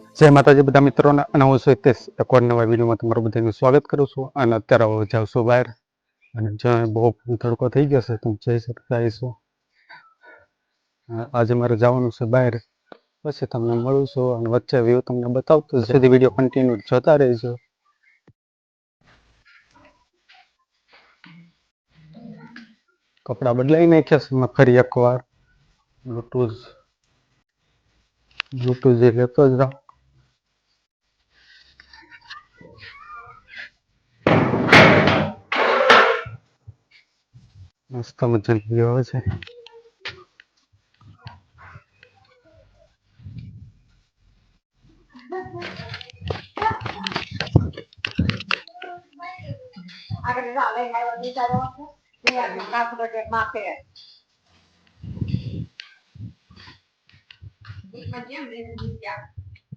જય માતાજી બધા મિત્રોને અને હું છું હિતેશ એક વાર નવા વિડીયોમાં તમારું બધાનું સ્વાગત કરું છું અને અત્યારે હું જાઉં છું બહાર અને જ્યાં બહુ તડકો થઈ ગયો છે તમે જઈ શકતા હશો. આજે મારે જવાનું છે બહાર, પછી તમને મળું છું અને વચ્ચે વ્યૂ તમને બતાવતું સુધી વિડીયો કન્ટિન્યુ જોતા રહેજો. કપડાં બદલાઈ નાખ્યા છે મેં ફરી એકવાર. બ્લૂટૂથ જે લેતો જ રહું. મસ્ત મજાની વ્યૂ આવે છે.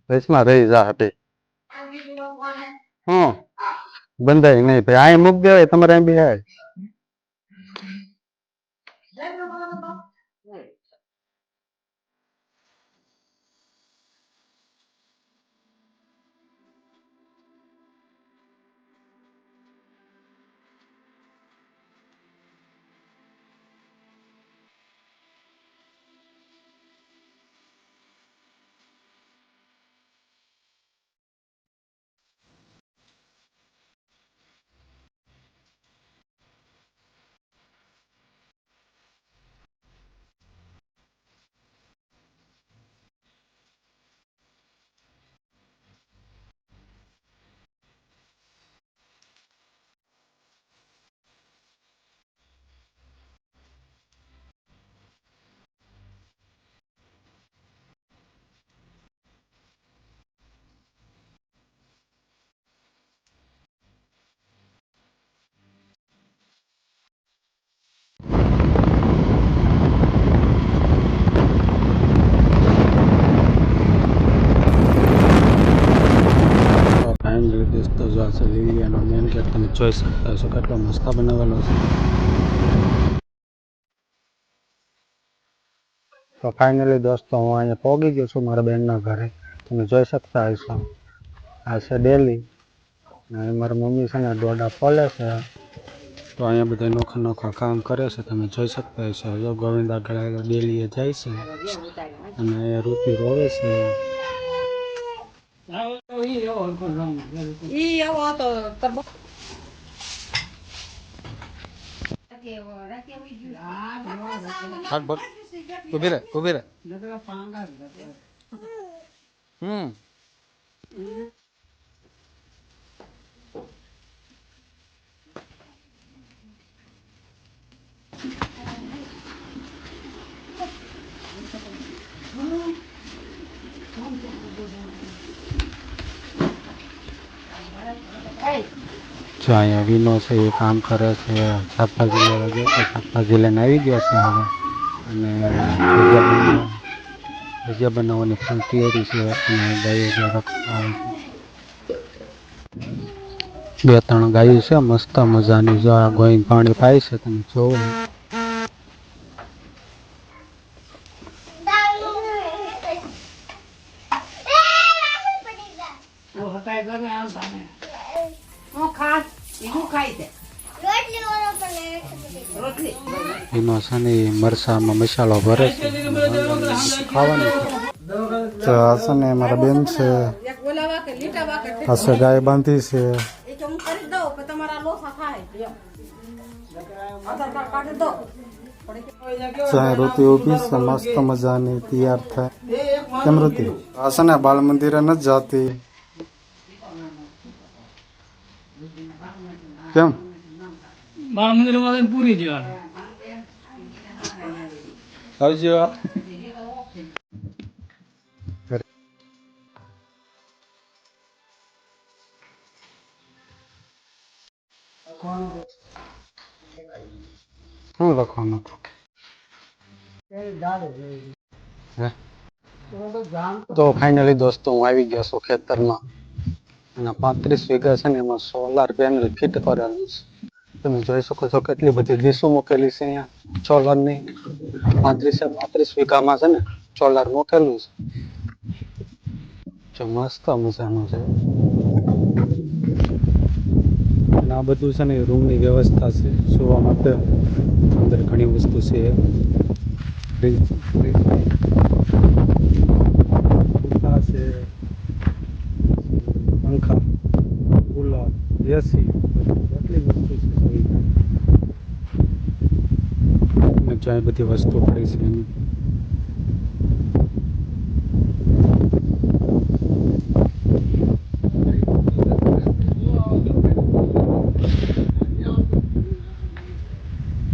વચમાં રહી જા બે બંધાય નહીં ભાઈ, આ મૂક દેવાય તમારે એમ બી હાય. દોસ્તો જો આ છે લીલિયાનો મેન ગેટ, તમે જોઈ શકતા હશો કેટલો મસ્ત બનાવેલો છે. તો ફાઇનલી દોસ્તો હું અહીંયા પહોંચી ગયો છું મારા બેનના ઘરે. તમે જોઈ શકતા હશો આ છે ડેલી અને મારી મમ્મી છે ને ડોડા ફોલે છે. તો અહીંયા બધા નોખા નોખા કામ કરે છે, તમે જોઈ શકતા હશો. જો ગોવિંદ આગળ ડેલીએ જાય છે અને અહીંયા રૂપી રોવે છે. ઉભી રે. જો અહીંયા વિનો છે એ કામ કરે છે, શાકભાજી લઈને આવી ગયા છે હવે. અને ભજીયા બનાવવાની ફૂલ તૈયારી છે અને ગાયો રખવા બે ત્રણ ગાયો છે મસ્ત મજાની. જો આ ગોઈને પાણી પાય છે, તમે જોવો. એનો છે ને મરસામાં મસાલો ભરે છે ખાવાનું. તો આ છે ને મારા બેન છે, આ છે ગાય બાંધી છે. ઋતિ ઉભી છે મસ્ત મજાની તૈયાર થાય. કેમ ઋતિ? આ છે ને બાળ મંદિરે નથી જાતી. કેમ? બાળ મંદિર માં પૂરી જવાનું આવજો. શું લખવાનું? તો ફાઇનલી દોસ્તો હું આવી ગયો છું ખેતરમાં અને 35 વીઘા છે ને એમાં સોલાર પેનલ ફિટ કરેલું છે. તમે જોઈ શકો છો કેટલી બધી ડીશો મૂકેલી છે અહીંયા સોલારની. 35 વીઘામાં છે ને સોલાર મૂકેલું છે. જો મસ્ત મજાનું છે અને આ બધું છે ને રૂમની વ્યવસ્થા છે સુવા માટે અંદર ઘણી વસ્તુ છે ફ્રીજ પંખા છે પંખા કુલર એસી એટલી વસ્તુ છે સુવિધા અને જ્યાં બધી વસ્તુ પડી છે એની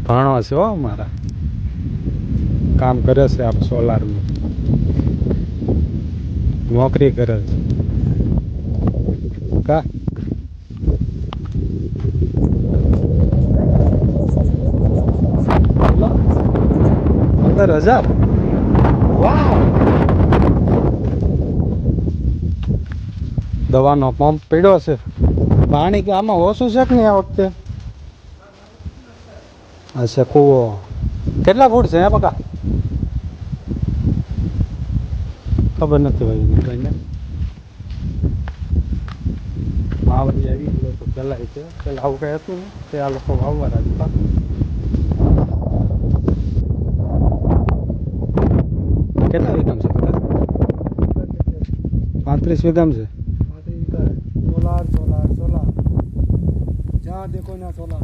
ભાણો છે હો મારા કામ કરે છે આપ સોલારનું નોકરી કરે છે કા 15,000 વાવ દવાનો પંપ પડ્યો છે પાણી કે આમાં ઓછું છે કે નહીં આ વખતે અચ્છા કૂવો કેટલા ફૂટ છે હે બકા ખબર નથી ભાઈ કઈને વાવડી આવી ગયો તો પેલા છે પેલા આવું કઈ હતું ને તે આ લોકો વાવવા રાખતા કેટલા વીઘામ છે બકા 35 વીઘામ છે सोलार सोलार सोलार जहाँ देखो ना सोलार